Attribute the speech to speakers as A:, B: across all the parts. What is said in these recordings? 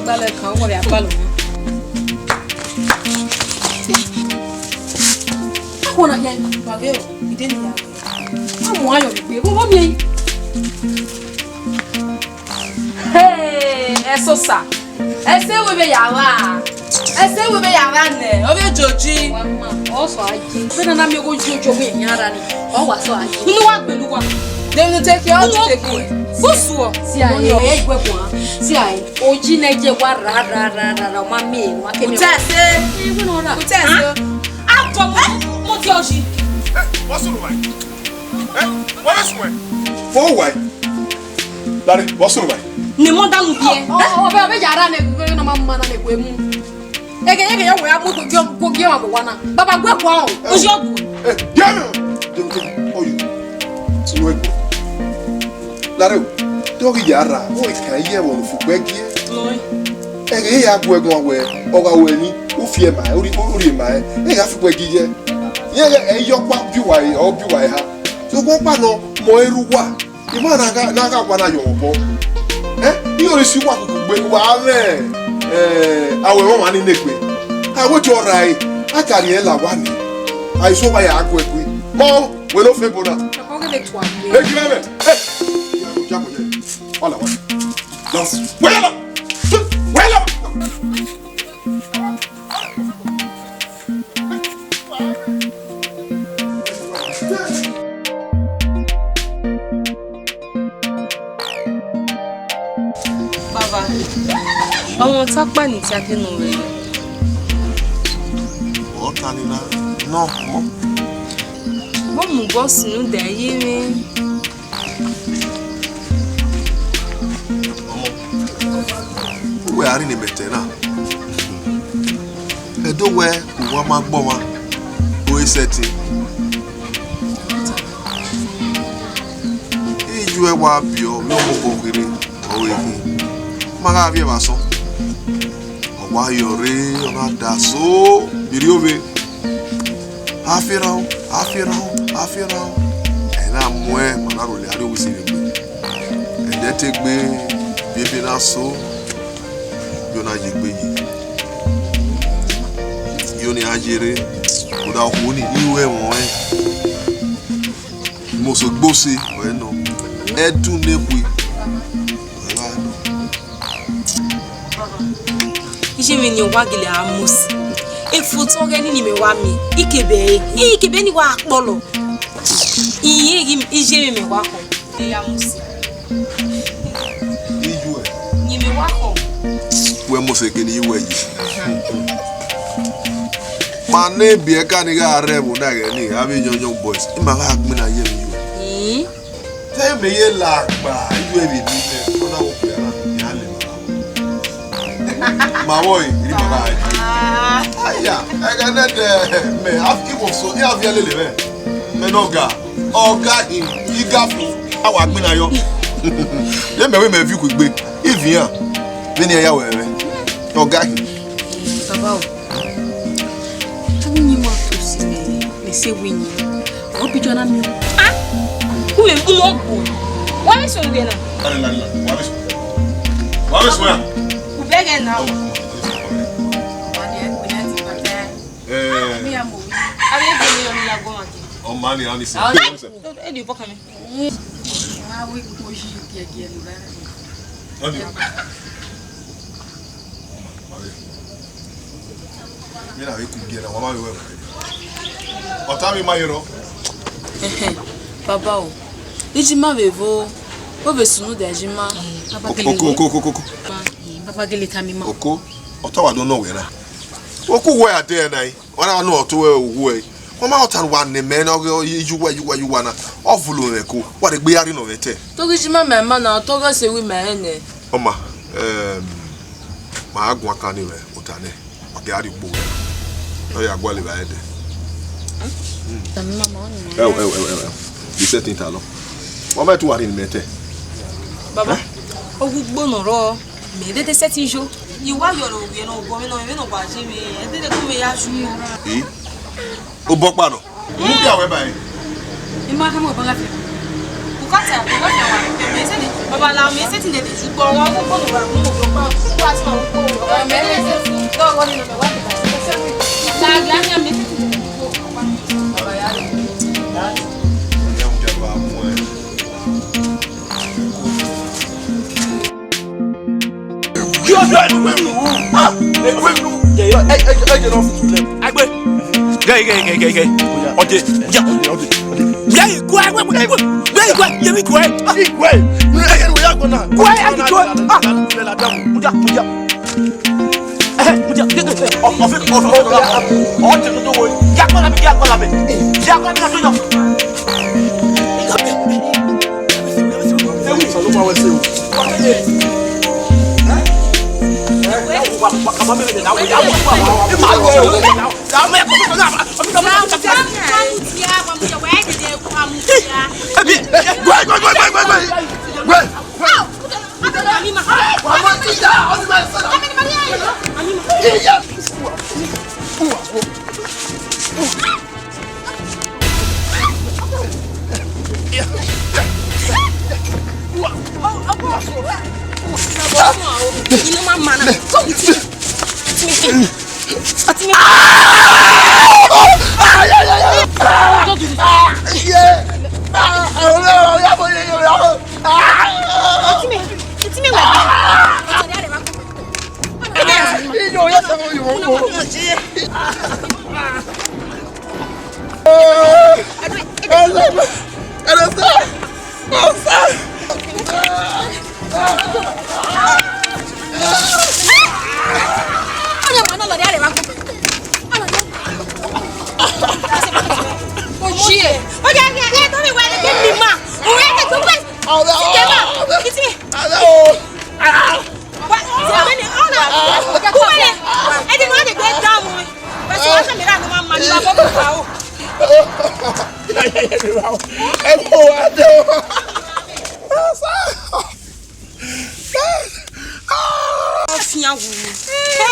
A: balẹ̀ kan wọ́n rẹ̀ apá lọ́wọ́. Àwọn ọ̀nà yẹn bàbá ẹ̀ ìdí nìyà rẹ̀. Àwọn ayọ̀ gbé wọ́n mi yẹn. Ẹ sọ sà, ẹ ṣe wo bẹ yàrá, ẹ ṣe wo bẹ yàrá nẹ̀, ọ bẹ jòjì. Ọ sọ ajé, bẹ́ẹ̀ náà mi kò jí ojú omi ẹ̀yìn ara ni, ọ wà sọ ajé. Nínú wa pẹ̀lú wa. Dem no take care, all to take care. Fusuo. Si aye, egwe kwa. Si aye, oji na je wa ra ma me, wa ke me. Utase. We no ra. Utase. Akomo, mo ti oji.
B: What's wrong, why? What is wrong? For why? Dari, what's wrong?
A: Ni mo da nu bie. O be yara na egwe na ma na egwe mu. Ege ya wo ya mo ko gye wa bo na. Baba gwe kwa o. Oji ogu.
B: Diano. Oh you. Siwe. Lare, togi yara, o ikaye won fugbegie.
A: Noi.
B: Ege ya gwegun awe, oga we ni, o fie ma, ori ma, e ga fugbegie. Ye eyo pa biwai, o biwai ha. So go pa no mo eruwa. Ima na ga kwa na yo bo. Ni ori si wa kugbe wa le. Awe mo ma ni negbe. Awe jo rai, akari e la wa ni. Aiso wa ya agwegwe. Mo, we no fe bona.
A: Ko ge de twa.
B: Hey, give me. Hey. Olha, olha. Nossa. Olha! Olha!
A: Baba. Àwọn tapa ni ti akenu re.
B: O tani na. No, mo.
A: Mo mu boss nu de aye mi.
B: We are in a metena. Edo we wa ma gbo wa. O iseti. Iju e wa bio mi o mo kiri o ehi. Ma ga bi e ba so. O wa yore ona da so biri ove. Afirao. E na mwe mana ro le ari o si le. E de te gbe bibi na so. Yona yegbe yi yoni ajere oda honi iwe won mo so gbose o no edun nebu
A: Ije mi ni wagile amusi. Efu to ge ni me wa mi. Ikebe ni wa apolo. Iye gi ije mi wa ko. E amusi.
B: ijuwe
A: Ni me wa ko.
B: we mo se kini iwe yi ma ne bi e ka ni ga rebu na ge ni abi young boys ima ga gbin na ye mi te me ye la gba iwe bi ni le ko na wo pe ara ya le ma boy ri ma ga aya e ga na de me afki wo so ya vi le me no ga oga in igafu awa gbin na yo ye me we me vi ku gbe ivian vini ya wewe oga hi
A: Baba o. Ni mo to si me se winyi. O bi jona mi. Ku me mu obo. Wa me so nbe na.
B: La. Wa be so ya.
A: Ku bege na o. Mi amo. Abi e bi mi la go maki.
B: O mani ani se.
A: E di boka mi. We ko ji ki la.
B: Ani. Mira, we kugira wa ma we. Otami mayiro.
A: Baba o. Ijima vevo. O be sunu de ajima.
B: Oko.
A: Baba gele tami ma.
B: Oko. Otawa don know we na. Oku we ade na yi. Ona no oto we owu e. Wọ́n máa ọ̀tàn wà ní mẹ́rin ọ̀gẹ́ yíwá náà ọ̀fùlù rẹ̀ kó wà lè gbé yàrí náà mẹ́tẹ̀.
A: Tókì jí máa mẹ́ẹ̀má náà tọ́gọ́ ṣe wí mẹ́rin nẹ̀.
B: Ọmọ màá gun aka ní rẹ̀ ọ̀tà ní ọ̀gẹ́ àdìgbò rẹ̀ lọ́yà àgbọ̀ lè bá ẹ̀ dẹ̀. Ẹ bí sẹ́tì ta lọ wọ́n máa tún wà ní mẹ́tẹ̀.
A: Bàbá ogun gbóná rọ mẹ́ẹ̀ẹ́dẹ́dẹ́ sẹ́tì iṣó ìwà yọ̀rọ̀ òwe náà bọ́ mi náà ìwé náà wà jí mi ẹ̀ẹ́dẹ́dẹ́ kó mi yá ṣú mi.
B: O bọ́ pàánù. Mú bí àwẹ̀ báyìí.
A: Ima kama ubanga fi. Ukata ubanga wa. Meseni baba la meseti ndede ṣùgbọ́n wọn ko ko wa mu ko pa ko ati ma ko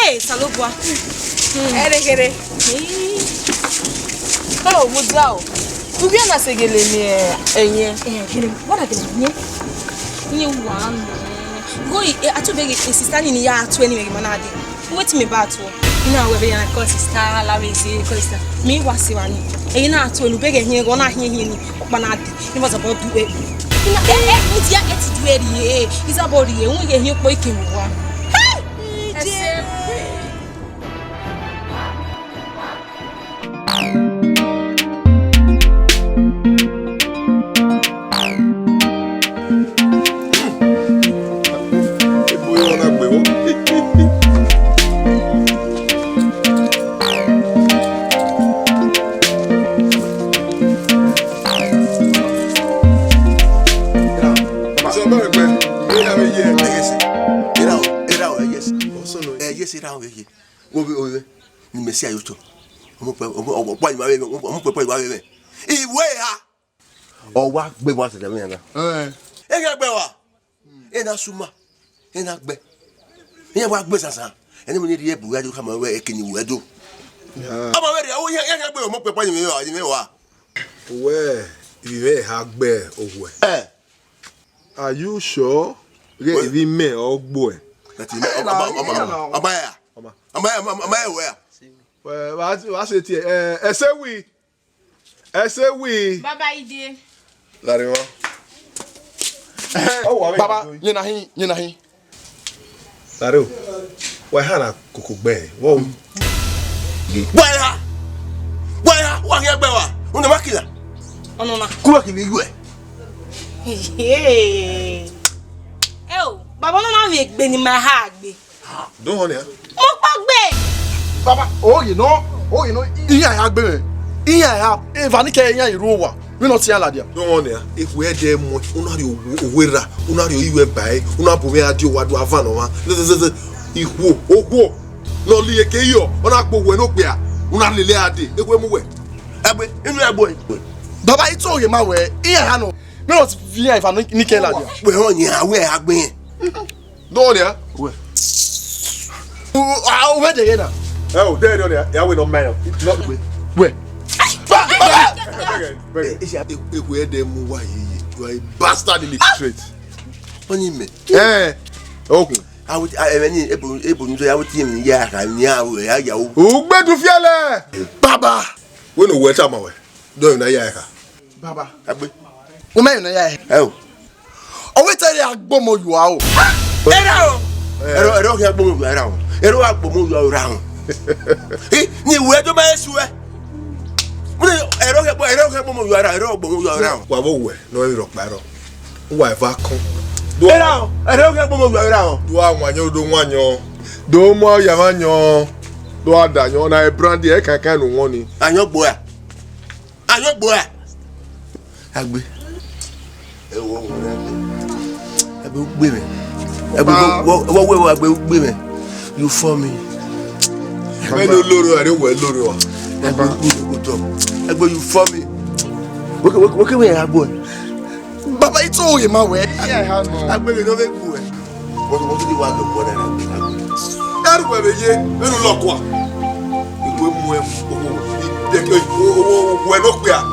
A: Hey, Salobua. Oh, Muzao. Tu viens à Segele, what are you? One. Go at to beg a sister in the yard 20 monadi. Wait me battle. You know, whether I call sister, Larry, Costa. Me was one. And you know, to beg here, gonna hear him. Banadi. He was about to wait. It's about the only get here waking one.
C: Wa gbe wa se dem yan na e ga gbe wa e na suma e na gbe e wa gbe sasa eni mo ni ri e bu ya do ka ma we ekini wo edo ama we ri o ya ga gbe o mo pe pa ni me wa
B: we iwe ha gbe owo are you sure re ibi me ogbo
C: that is amaya we
B: wa se ti Esewi.
A: Baba ide.
B: Lariwa.
C: Baba, yena hin.
B: Lariwa. Wa hana kokogbe. Wo.
C: Wa ye gbe wa. Una makila.
A: Ono na.
C: Kuwa ki bi yu
A: e. Baba no na me gbe ni ma ha gbe.
B: Don ho ne.
A: Mo pa gbe.
C: Baba, you know, iya ya gbe me. Iya ya, Vanike ya iruwa. We not see aladia.
B: Don ho ne. If we dey mo, una ri owera, una ri iwe bai, una bo me adi wa do avano ma. Ihu, ogwo. No li eke yo, ona gbo we no pe a. Una lele ade, ekwe mu we.
C: Egbe, inu egbo. Baba ito ye ma we, iya ya no. Me not via Vanike aladia. We ho yin awe agbe.
B: Don ho ne.
C: We. We dey na.
B: Oh, there no ne. Ya we no man. Not we.
C: We.
B: If we dey mu wa ye, you are a bastard illiterate.
C: Only me.
B: Okay.
C: I would able to out him ya ya
B: Ugbedu fiele.
C: Baba.
B: We no we chama we. Do na ya ka.
C: Baba. Agbe. O me na ya. O we tell you agbomo you o. Era o. ero ke gbo mu ara ho ero agbo mu yo ra ho ni we do ba esu e mo ero ke gbo mu yo ara ero gbo mu yo ra ho
B: wa bo we no iro paro wa va kon
C: ero ke gbo mu yo ara ho
B: do anwanyo do nwanyo do mo ya manyo do adanyo na e brand e kan no won ni
C: anyo gbo ya agbe ewo wo na agbe gbe me agbe wo agbe gbe me you for me
B: me no loro are we loro wa
C: agbe you for me okay we agbo
D: baba ito oye ma we
C: agbe me no be gbo e wo di wa do bo na
B: eru we be ye enu lokwa iwe mu e we no pe a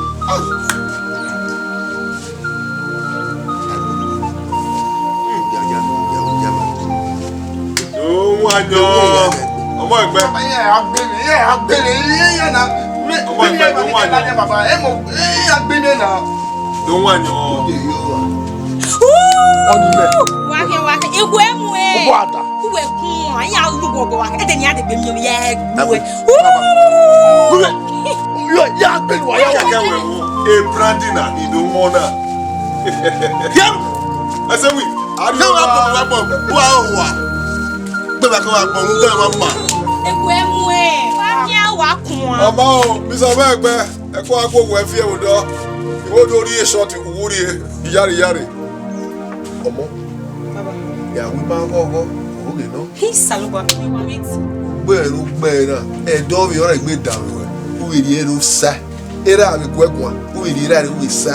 B: wanyo ọmọ ẹgbẹ́
D: agbere na
B: ọmọ ẹgbẹ́ do wanyo
D: baba agbere na
B: do wanyo
A: wa igwe mu e
D: obo ada
A: uwe kun anya lugogo wa ede ni ade gbemi mi ye gwe
D: yo ya agbere wa ya
B: kaka we wo e brandina ido wona yam asewi ari wa
C: gbe ba ko wa gbo mu gan ma ma
A: igwe mu e wa ki wa kun
B: ọmọ o mi sọ fún ẹgbẹ́ ẹ̀kọ́ agbóhùn ẹ fi ẹ̀wò dọ́ ìwọ lórí ṣọ́ọ̀tì wúrí ìyárìyárì ọmọ ìyàwó bá ń kọ́kọ́ òkè náà
A: hi saluba
B: gbé ẹ̀rú gbẹ́ ẹ̀ náà ẹ̀dọ́ mi ọ̀rẹ́ ìgbé dàrú ẹ̀ wúwìrì ẹ̀rú sá ẹ̀rẹ́ àmì kọ́ ẹ̀kọ́ wúwìrì ẹ̀rẹ́ àrẹ wúwì sá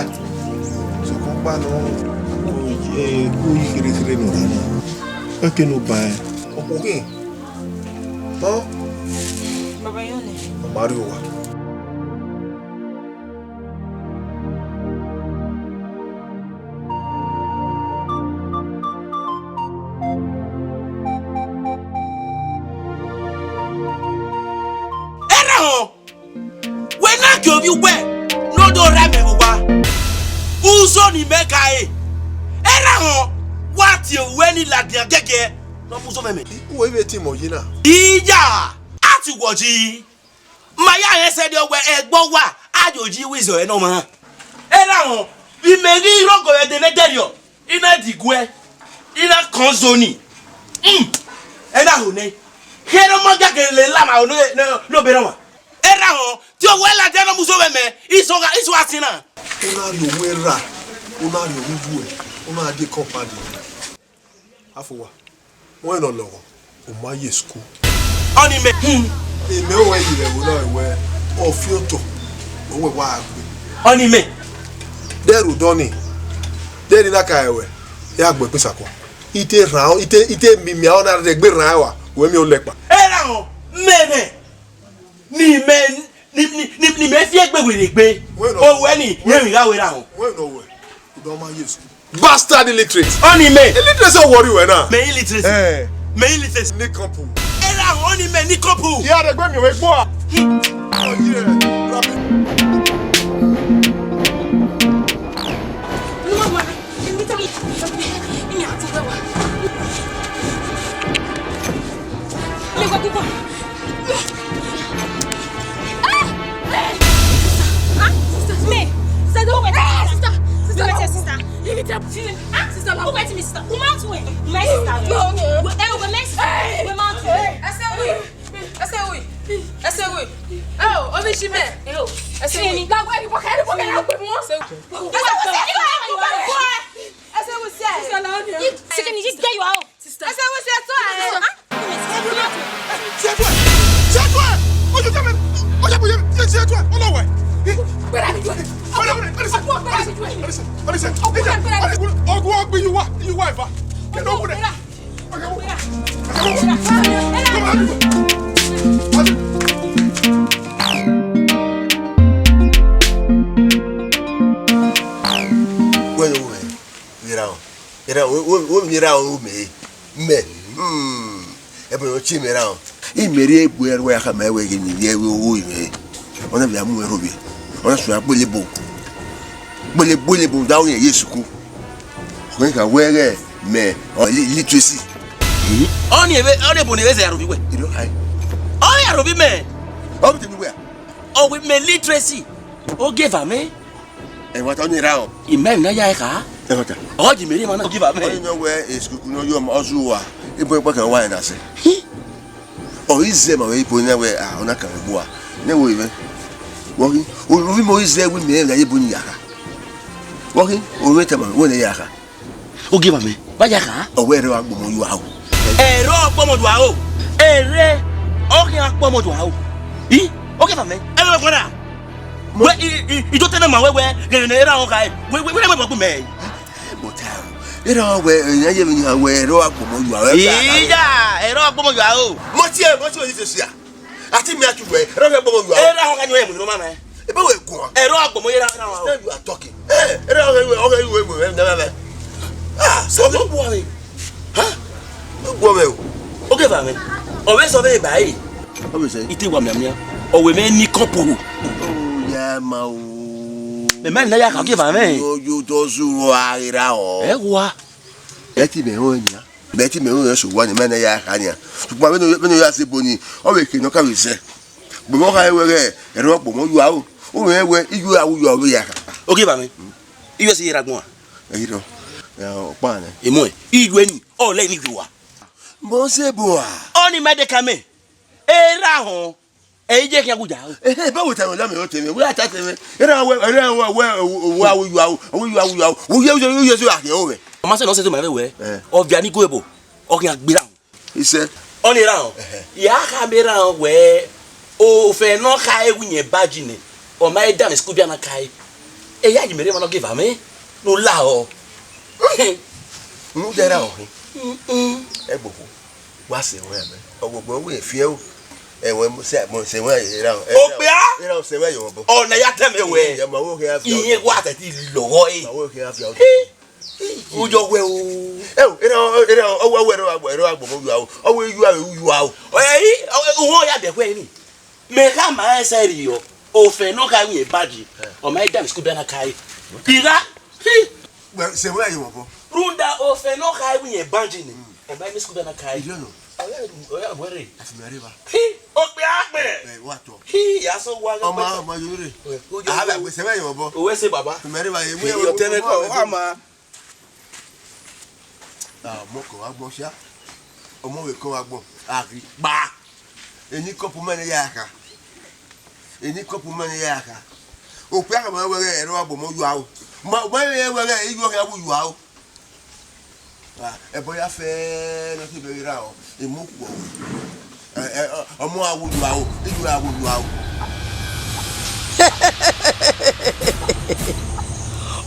B: ṣùkọ́ pa náà kó yí kéré nù dáná ẹ̀kẹ́ ló bá ẹ̀ ọkọ̀ kí tán
A: baba yone
B: ọmọdé wa.
E: Uso ni meka e. Era ho wati weni la dia gege no muso meme.
B: Wo ibe ti mo yina.
E: Ija ati woji. Maya yen se de we egbo wa ajoji wizo e no ma. Era ho bi meri rogo e de neterio. Ina digwe. Ina konzoni. Era ho ne. Hero mo gege le lama no bere wa. Era ho ti o we la de no muso meme. Iso asina.
B: Una yo wera. Una yo wuwu e. Una de company. Afuwa. Wọ́n no lowo. O ma ye school.
E: Oni me.
B: Eme o we yire wo na we. O fi oto. O we wa agbe.
E: Oni me.
B: Deru doni. Deri na ka ewe. Ya agbe pe sako. Ite ran, ite mimi a ona de gbe ran wa. We mi o lepa.
E: Era ho meme. Ni me fi egbe were gbe. O we ni ye mi ga we ra ho.
B: We no we. O do ma ye school. Bastard illiterate.
E: Oni me.
B: Illiterate o worry we na.
E: Me illiterate.
B: Eh.
E: Me illiterate.
B: Ni kampu.
E: Era ho oni me ni couple.
B: Ya de gbe mi we gbo a. Oh yeah. Rap it.
A: mama mi ta mi ni ati gbe wa le gbo pupo me sister don't wait sister you need to sister who wait me sister who mount we my sister we next we mount ese we oh obi shime ese we ga gwa ni bo ka na pe mo ese we sister na oni sister ni just get you out sister ese we say to
B: C'est toi. Oh je t'aime. Oh c'est toi. On l'envoie.
A: where are you
C: imeri ebu eru ya kama ewe gini ye wo ime ona bia mu erobi ona so agbelebo dawo ye yesuku ko ka were me literacy
E: Oni bonere ze arobi we.
C: You know I.
E: Oh arobi me.
C: Oh me tell me where.
E: Oh with me literacy. O give am
C: And what on the round?
E: Imam na ya ka.
C: And what?
E: Oh di meri man give am
C: You know where is no you am ozuwa. Ibo ibo kan wine ase. Oh is them away ibo na where ah ona kan bo a. Na wo ibe. Working. O mo is there with me na ibo ni yaka. Working. O me tama wo na yaka.
E: O give am ba ya ka.
C: O where wa gbo mo you awo.
E: Ero agbomo do awo. Ere o ki agbomo do awo. Yi o give am e lo kwara. We ijo tena ma wewe gere era on kai. We gbo me.
C: Motel. Ero we na ye mi ha we ero agbo mo you awo.
E: Iya, ero agbomo do awo.
C: Mo ti ni se sia. Ati mi atu we ero agbo mo you awo.
E: Era on kan yo mu no ma me.
C: Ebe we gun.
E: Ero agbomo yera na wa.
C: You are talking. Ero we na me. Ah,
E: So mo bo we.
C: huh? Go me.
E: O give am e. O we so be bai.
C: What we say?
E: Iti wa miamia. O we me ni komporo.
C: Oh yeah ma o.
E: Me man na ya ka give am e.
C: You do zu ara o.
E: E wa.
C: Beti me ho nya. Beti me ho so wa ni me na ya ka nya. Tupma me no ya se boni. O we ke no ka we se. Bo mo ka we re ero po mo yu a o. O we iyu a wo yu o ya ka.
E: O give am e. Iwe se yera gbon.
C: E ro. Ya o pa ne.
E: Emo e. Iyu eni. O le ni juwa.
C: Mo se bo a.
E: Oni medical me. Era ho. E je ki aguja o.
C: Ba wo ta la me o teme. We ata teme. Era we wo a wo yu a o. Wo yu a wo yu a o. Wo yu so a ke o we.
E: O ma se no se to ma we. O via ni go ebo. O ki agbira ho.
C: Ise.
E: Oni ra ho. Ya ka be ra ho we. O fe no ka ewu yen baji ni. O ma e da me school bia na kai. E ya ji mere ma no give am e. No la o.
C: Nu dera o. E gbogbo. Wa se we me. Ogbogbo we fie o. E we se we era o.
E: O pe a.
C: Era o se we yo bo.
E: O na ya teme we.
C: Ya ma wo ke afia.
E: Iye wa ta ti lo e.
C: Ma wo ke afia.
E: O jo we o.
C: Era o ero agbo mo yu a o. O we yu a o.
E: O yi o ya de kwe ni. Me ka ma e se ri o. O fe no ka yin baji. O ma e da me school bia na kai. Ira.
C: Se we yo bo.
E: Runda o fe no ka yin baji ni. O ma e school bia na kai.
C: You know.
E: O ya were.
C: Afimeriba.
E: O pe a pe.
C: Wa to.
E: Ya so wa ga.
C: Ọmọ yore. Ah ba se we yo bo.
E: O we se baba.
C: Afimeriba ye
E: We yo teme ko ama.
C: Ah mo ko wa gbon sha. Ọmọ we ko wa gbon. Ari pa. Eni kopu mene ya aka. Eni kopu mene ya aka. O pe aka ma we ero abo mo yu a o. Ma we we iyu ka bu yu a o. Ah e boya fe no ti be ra o. Emu po. Ọmọ awu yu a o. Iyu awu yu a o.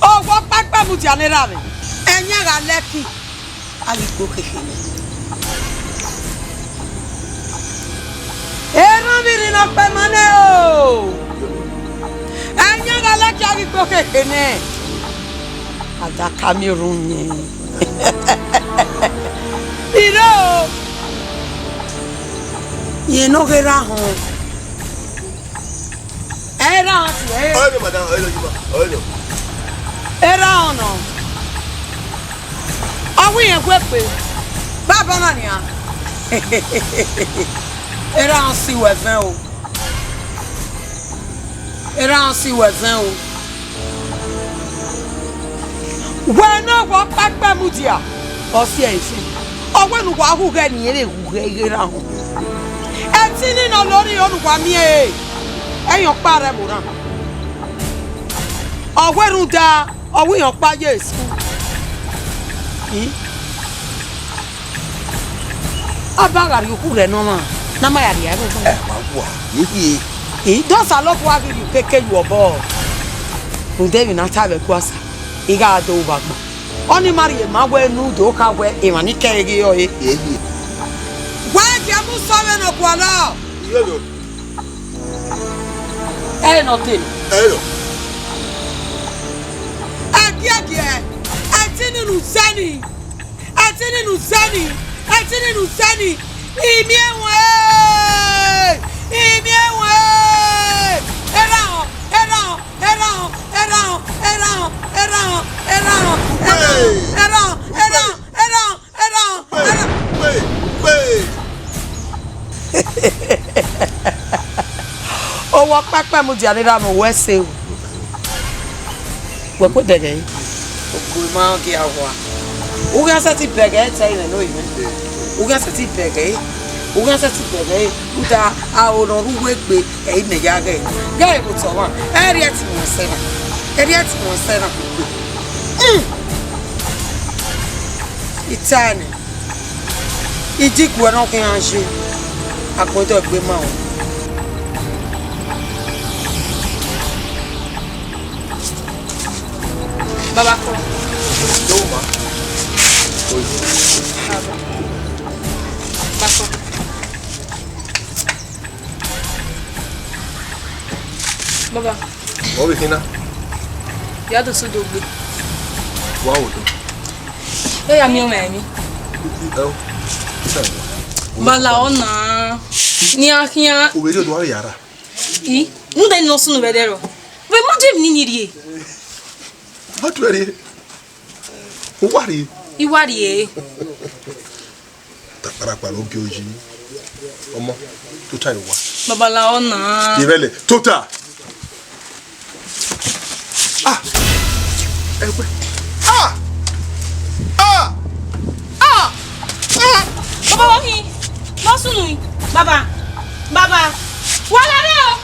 A: O wo papa mu ti anira mi. Enya ga leki. Aligbo kekele. Era mi na pe mane o. Enya ga leki aligbo kekele. Ada Cameroon ni. Iro. Ye no gera ho. Era ti e.
C: Oye madam, oye jiba. Oye.
A: Era ono. Awi yen kwepe. Baba na ni a. Era an si we vin o. Era an si we vin o. We no go papa mudia. O si e si. O we nu kwa hu ge ni ere hu ge ra ho. E ti ni no lori onu kwa mi e. Eyan pa re mo ran. O we run da, o we yan pa yes. Abaga ri ku re no ma. Na ma ya ri e bo.
C: Wa wa. Yi.
A: Those are love wa you keke you obo. Unde mi na ta be ku asa. Iga do bagba. Oni mari e ma we nu do ka we e ma ni ke ge yo e.
C: Ehi.
A: Wa je mu so we no kwa la.
C: Yo yo.
A: E no te.
C: Hello.
A: Agie. Atini nu sani. Imi ewe. Era.
C: Wait.
F: O wa papa mu dia nira mo wese o. We ko dege. O ko ma ki awa. O ga sa ti bege tai na no iwe. O ga sa ti bege. O ga sa ti bege. Uta a o no ru we gbe e ne ya ga. Ga e ko to wa. E ri ati mo se na. E ri ati mo se na. Itani. Ijiku wa no kin anse. Apodo gbe ma o. Baba ko.
B: Doma.
F: Bako. Baba.
B: Obi kina.
A: Ya do so do gbe.
B: Wa o do.
A: E ya mi o me mi.
B: Oh.
A: Bala ona. Ni akia.
B: O bejo do yara.
A: I. Nda ni no sunu bedero. Ve mo je ni rie.
B: Atuere. O wari.
A: Iwari
B: Takara pa lo bi oji. Omo. To try wa.
A: Baba la ona.
B: Ibele. Tota. Ah. Ewe. Ah. Ah.
A: Ah! Baba wa ki. Mo sunu yi. Baba. Baba. Wala re o.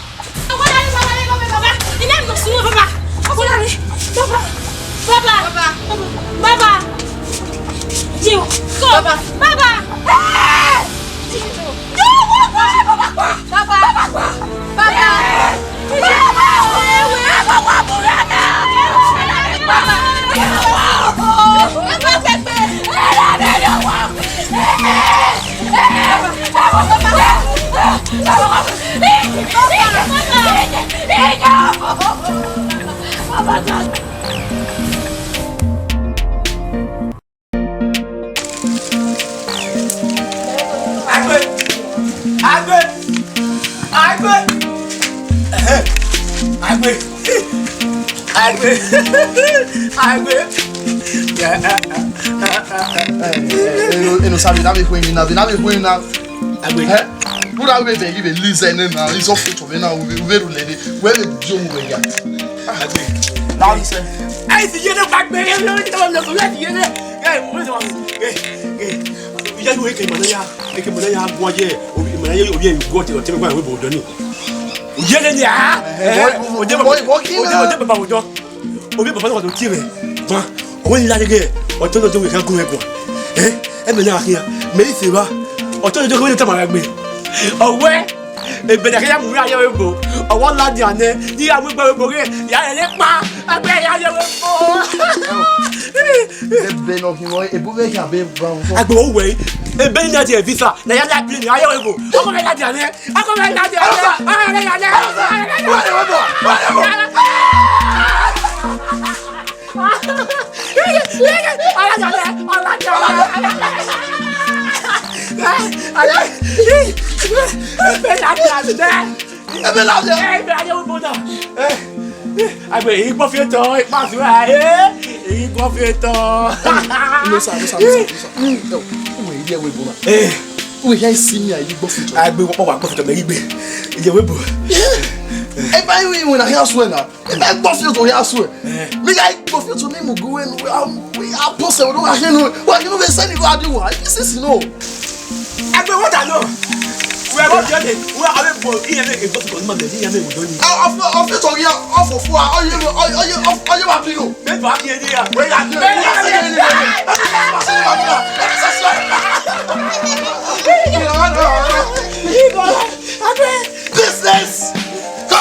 A: Wala re baba. Ina mo sunu baba. Wala re. Baba. Baba. Baba. Baba. Jiu. Go. Baba. Baba. Jiu. Baba. Baba. Baba. Baba.
D: Eno sabe na me foi na agbe pura we be give listen na is of to be na we ru lady we be jo we ya agbe now listen
E: ai si yene bagbe ye yo ni to lo ko la yene eh mo so ya lu ke mo ya gwo je obi mo ya obi e gwo ti o ti me gba we bo do ni yene ni o je baba o jo obi baba to ti re ba o ni la de o to do we kan gun ego e me na akia me ise ba o to do we ni ta ma gbe owe e be da ke ya mu ya we bo owo la di ane ni ya mu gba we bo ke ya ele pa agbe ya ye we bo
D: e be no ki mo e bu be ka be ba so
E: agbe o we e be ni ati e visa na ya la plane ya ye we bo o ko me la di ane o ko me la di ane
D: we can see me I go future
E: I be wo wa go to me igbe ije we bo
D: e ba we when I swear na e ba go future to ya swear me guy go future me mo go when we are possible no I know what you know be send you go do what this is no
E: agbe what I know we are go jode we are bo iye me go to ma be iye me wo do ni
D: of it or ya of for oye wa bi no
E: me ba ki e dia
D: we ya business go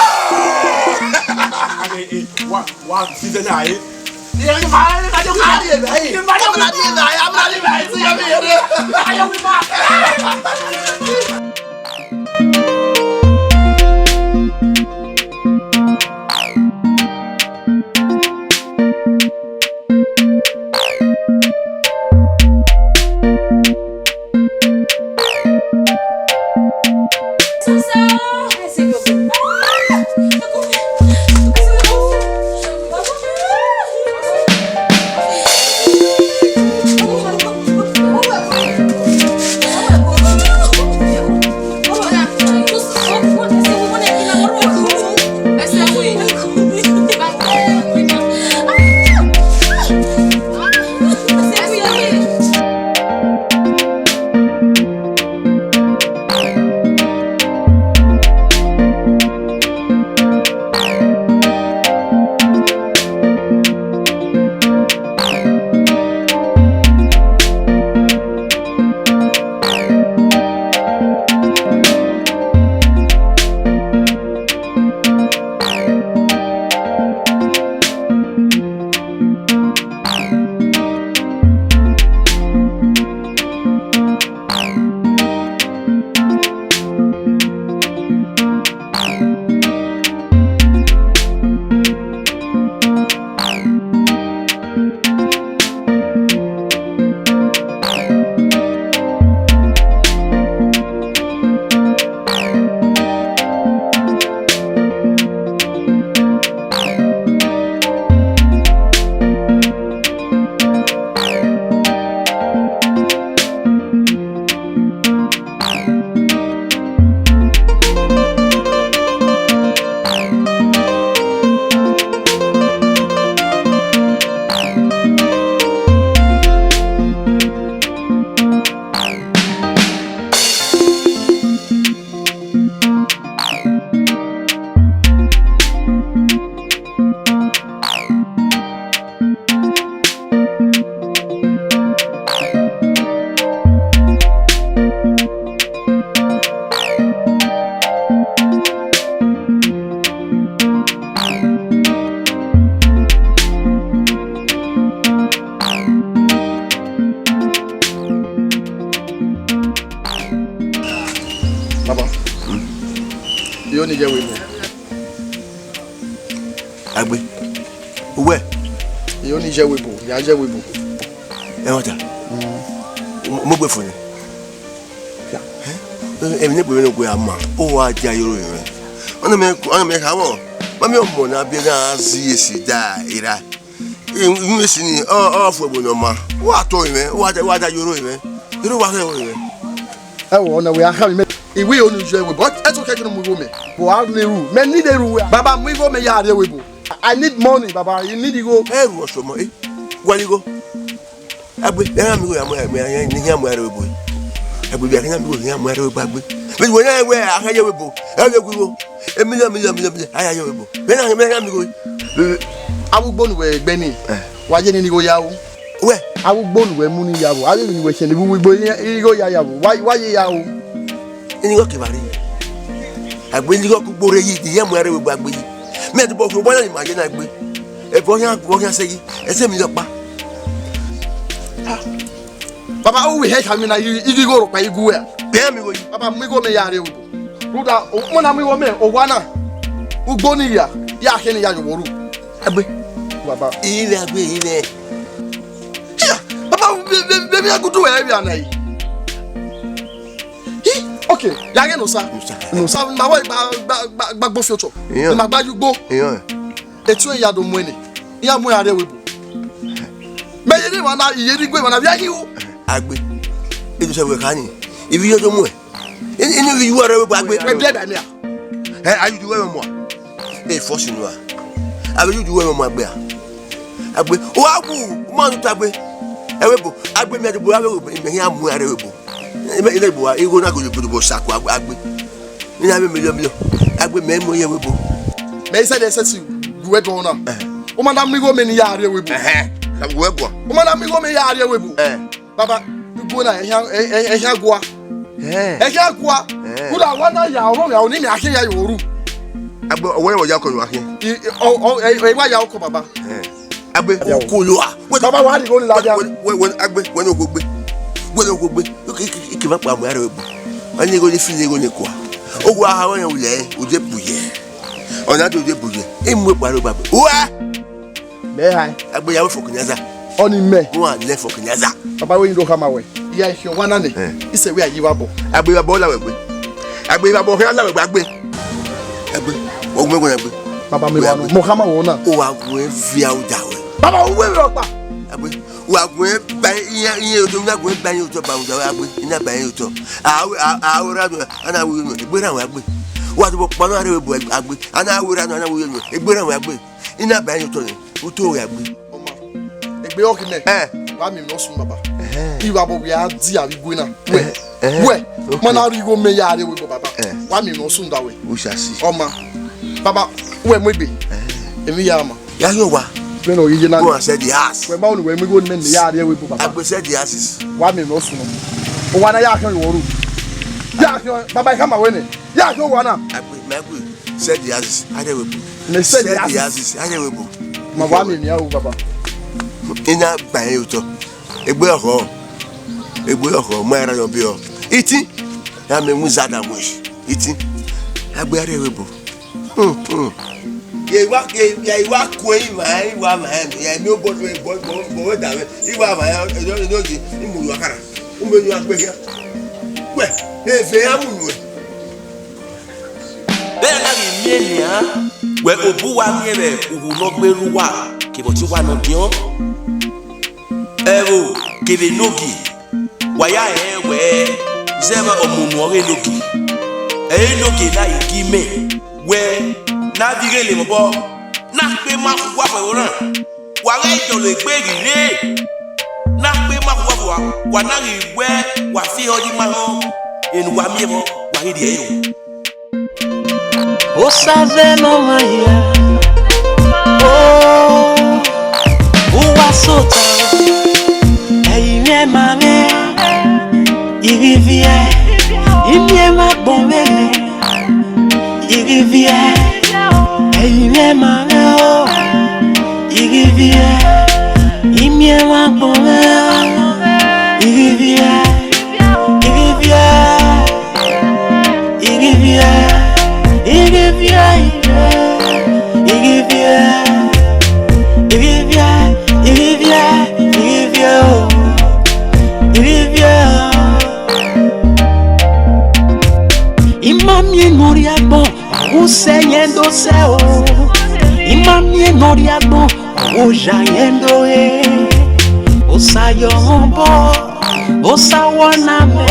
E: wa season ai
D: Baba. You only get with me.
C: Agbe. Where?
D: You only get with me. You get with me.
C: What? Mo gbe fún ni. Èmi ní pé no go ama. O wa ja yoro yoro. Ona me ka wo. Ma mi o mo na bi ga si esi da ira. Inú esi ni o fo bo no ma. Wa to ime, wa da yoro ime. Yoro wa he wo ime.
D: E wo na we aka me. Iwe only get with but it's okay to move me. But I need me need a rule. Baba, move me ya dey we bo. I need money, Baba. You need to go.
C: Eh, wo so mo Where you go? Agbe, ya mi go ya mo ni ya mo are we bo. Agbe bi akanya mi go ya mo are we bo agbe. Me wo na we akanya we bo. E we go. E million aya we bo. Me na mi go.
D: Awugbonu we Benin. Wa je ni go ya wo.
C: We,
D: awugbonu we mu ni ya wo. Aye ni we se ni bu go go ya wo. Why ya wo?
C: Ini go kibari. Agbe ni go gbore yi di ya mo are we bo agbe yi. Me de bo ko bo na ni ma je na agbe. E bo yan se yi. E se mi lo pa.
D: Baba, oh, we hate him na you go pa igu e.
C: Be mi go yi.
D: Baba, mi go me ya re wo. Ruda, mo na mi wo me o wa na. Ugboni ya. Ya ke ni ya yo woru.
C: Agbe.
D: Baba.
C: Ile agbe ile.
D: Yeah. Baba, baby I go do e bi ana yi. Okay, ya ge no sa. No sa ma wa gba gbo future. Ma gba ju gbo. Etu ya do mo ni. Ya mo ya re we bo. Me ye ni wa na iye ni gbe wa na bi ayi wo.
C: Agbe. Edu se we kan ni. Ibi yo do mo e. Ini vi you are we agbe.
D: E bi da ni a.
C: Ayu du we mo a. E force nu a. Abi you du we mo agbe a. Agbe. O agu, mo nu tagbe. E we bo. Agbe mi ade bo awe me hin amu are we bo. Ile bo a ego na go bo sako agbe. Ni abi million. Agbe me mo ye we bo.
D: Me say dey say we do na. O ma na mi go me ni ya are we bo.
C: We bo.
D: O ma na mi go me ya are we bo. Baba, you go na ehia goa. Ehia goa. Kuda wana ya oro ya oni mi ake ya yoru.
C: Agbe owo wo ya ko yo ake.
D: Wa ya ko baba.
C: Agbe ko lo a.
D: Baba wa ri go ni la dia.
C: We agbe we no go gbe. We no go gbe. Iki ma pa mo are we bo. Ani go ni fi ni go ni ko. Ogu aha won yan ule o de buye. Ona do de buye. E mo pa ro baba. Wa.
D: Me hai.
C: Agbe ya we fokunyaza.
D: Oni me.
C: Mo a le fokunyaza.
D: Baba we go kama we. Ya ihe wana ne. Ise we ayiwa bo.
C: Agbe baba la we gbe. Agbe baba o la we agbe. Agbe. O gbe go agbe.
D: Baba me wa no. Mo kama wo na.
C: O wa gbe fi a o da we.
D: Baba o we ro pa.
C: Agbe. Wa gbe ba iye o to na gbe ba iye o to ba o da agbe. Ina ba iye o to. Awura do ana wo no. Egbe ran we agbe. Wa to po na re we bo agbe. Ana awura no ana wo no. Egbe ran we agbe. Ina ba iye o to ni. O to we agbe.
D: Egbe o kine. Ba mi no sun baba. Iwa bo we a di a we na. We. Mo na ri go me ya re we baba. Wa mi no sun da we.
C: O sha si.
D: Oma. Baba, we mo gbe. Emi ya ma.
C: Ya yo wa.
D: We no yije na.
C: Go and said the ass.
D: We ma onu we mi go me ya re we baba.
C: Agbe said the asses.
D: Wa mi no sun. O wa na ya kan yoru. Ya kan baba kama we ne. Ya kan wa na.
C: Agbe said the asses. Ade we bo.
D: Me said the
C: asses. Ade we bo.
D: Ma wa mi ni ya o baba.
C: Ina ba iye o to. Egbe oho mo era yo bi o iti ya me mu zada mo iti agbe are we bo ye wa ko yi ma ya mi o bodo e bo da we iwa ma ya no ji imu lu akara o me nu agbe ya we e fe ya mu nu e
E: be na bi mieli ha we obu wa mi be ohu no gberu wa ke bo ti wa no bi o ewo kebe nogi waya ewe zema omunu ore nogi nogi na igime we na bigele mobo na pe ma wa fe ran wa re jo le gbe rile na pe ma wa na ri we wa fi hoji ma ho enu wa mi mo wa ri de yo
G: o save no maya oh Uwasota mame irivie imie ma bomele irivie imie mame o irivie imie ma bomele irivie Imamie noriagbon, o seyendo seo. Imamie noriagbon, o jayendo e. O sayombo, o sawaname,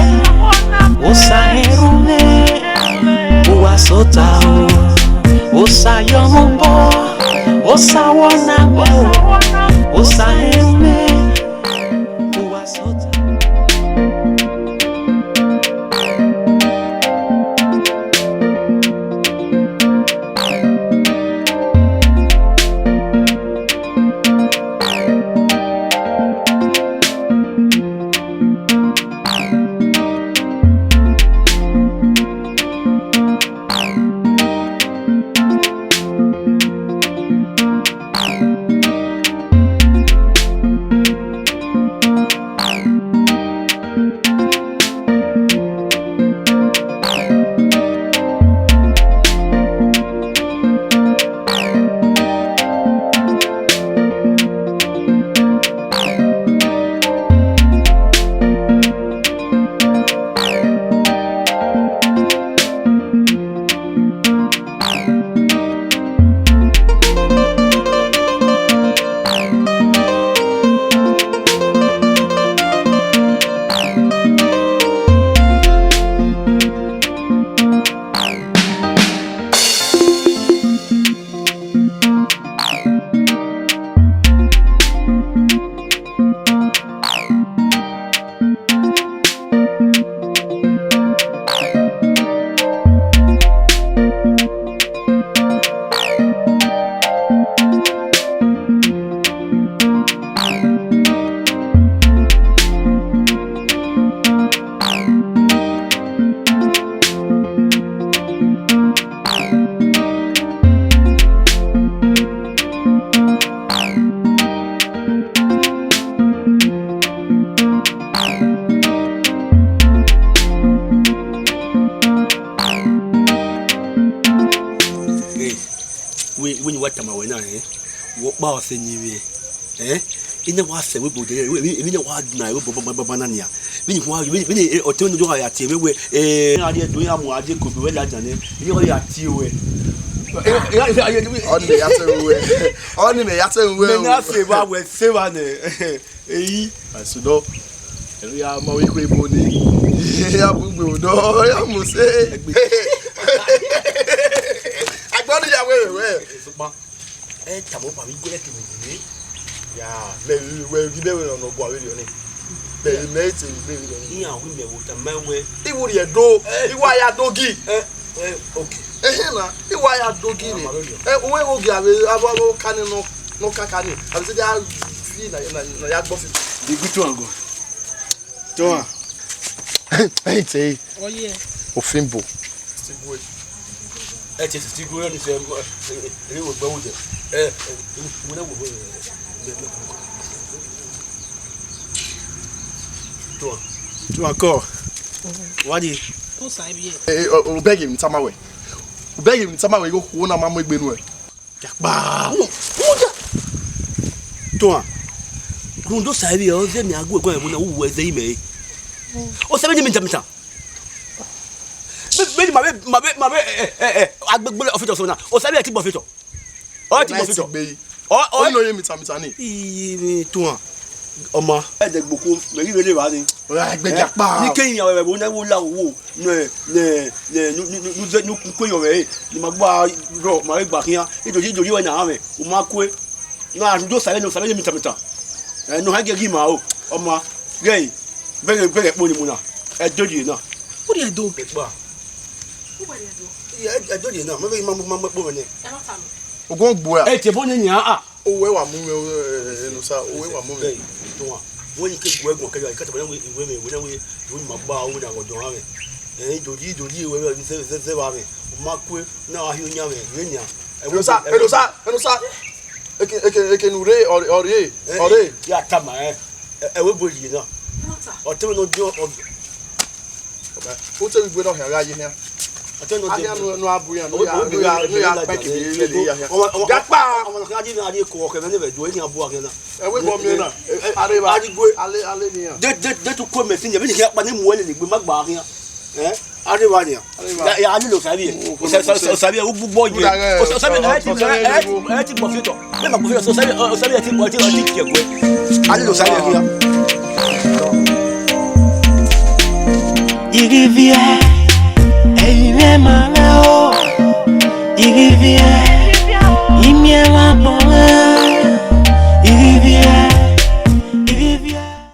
G: o saerume. Uwasota o sayombo, o sawaname, o saerume. Uwasota.
E: When you watch my way now, what boss in you, in the was we put there, we know what my banana. When you want, or turn to our team, we idea doing a more idea could be well done. You are at you.
D: Only me, that's a way.
E: Not say what we're saying.
D: I should know. We are more equal body. Yeah, we will know. I must say. I got it away.
E: Come up and go to me.
D: Yeah, maybe we'll be there on no boy. Baby, mate, baby,
E: yeah, we may with a man way.
D: It would be a dog. You are a doggy.
E: Okay.
D: You are a doggy. Where will you have a cannon? No cacani. I said, I'll feel like I got it.
E: The good one go.
D: Don't I say,
A: Oh, yeah.
D: of Fimbo.
E: It is still going to say, it was bold. To a call. What is
D: it? Beg him some way. Beg him some way. Go one of my Benue.
E: Toi, Gundo Savi, or them are going to know where they may. Oh, 70 minutes. I beg bullet of it or 70 of it. Or it oh, no, you mean, Toi. Oma, the book, maybe really running.
D: I beg your pardon.
E: You came here when I will love you. No, queen away. You might go my back here. It was you and army. Umakwe. No, I'm just saying, no, 70 minutes. And no, I get him out. Oma, gay. Very, very money, Muna. I do you know. What do you do? Yeah, I do you know. Maybe Mamma Bonnet.
D: Go boy.
E: Hey, Tibonia.
D: Oh, where are moving? When you keep working, I cut away with women when we do my bow when I was doing it. And do you, where you say, Mark, now you young, Vinia. And was that? I can read or yeah, come on. Everybody, you know. Or tell no joke of what's a good of her here. I don't know. No,
C: Ade wa ni. Ya ani lo sabi. O sabi o gbugbo je. O sabi e ti gbo fito. Me ma gbo fito o sabi e ti gbo ti ke gwe. Ani lo sabi e ki ya.
G: Il vient